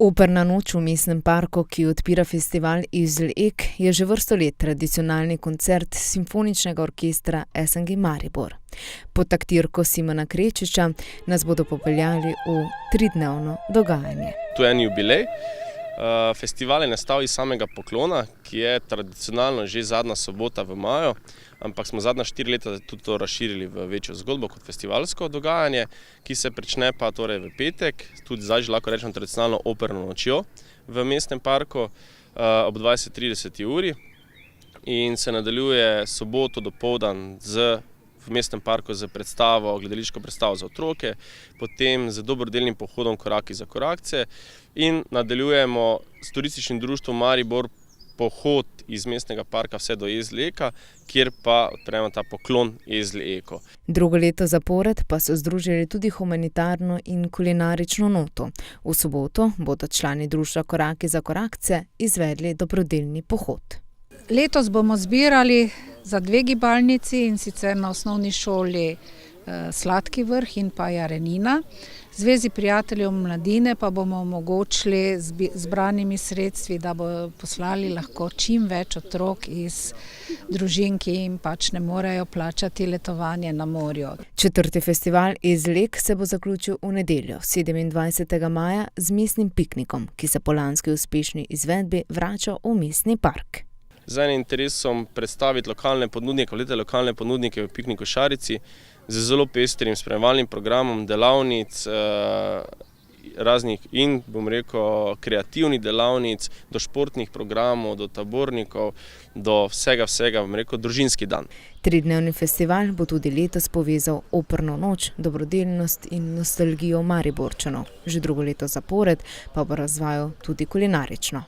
Operna noč v mestnem parku, ki odpira festival Izl Ek, je že vrsto let tradicionalni koncert simfoničnega orkestra SNG Maribor. Pod taktirko Simona Krečiča nas bodo popeljali v tridnevno dogajanje. To je en jubilej. Festival je nastal iz samega poklona, ki je tradicionalno že zadnja sobota v maju, ampak smo zadnja 4 leta tudi to razširili v večjo zgodbo kot festivalsko dogajanje, ki se prične pa torej v petek, tudi zdaj že lahko rečemo tradicionalno operno nočjo v mestnem parku ob 20:30 uri in se nadaljuje soboto dopoldan v mestnem parku z predstavo, gledališko predstavo za otroke, potem z dobrodelnim pohodom Koraki za korakce in nadaljujemo s turističnim društvom Maribor pohod iz mestnega parka vse do Izl Eka, kjer pa odpremo ta poklon Izl Eko. Drugo leto zapored pa so združili tudi humanitarno in kulinarično noto. V soboto bodo člani društva Koraki za korakce izvedli dobrodelni pohod. Letos bomo zbirali za 2 gibalnici, in sicer na osnovni šoli Sladki vrh in pa Jarenina. Zvezi prijateljev mladine pa bomo omogočili zbranimi sredstvi, da bo poslali lahko čim več otrok iz družin, ki jim pač ne morejo plačati letovanje na morju. 4. festival Izl Ek se bo zaključil v nedeljo, 27. maja, z mestnim piknikom, ki se po lanski uspešni izvedbi vrača v mestni park. Z enim interesom predstaviti lokalne ponudnike v pikniku Šarici z zelo pestrim spremljevalnim programom delavnic, raznih in, kreativnih delavnic, do športnih programov, do tabornikov, do vsega, družinski dan. Tridnevni festival bo tudi letos povezal operno noč, dobrodelnost in nostalgijo Mariborčanov. Že drugo leto zapored pa bo razvajal tudi kulinarično.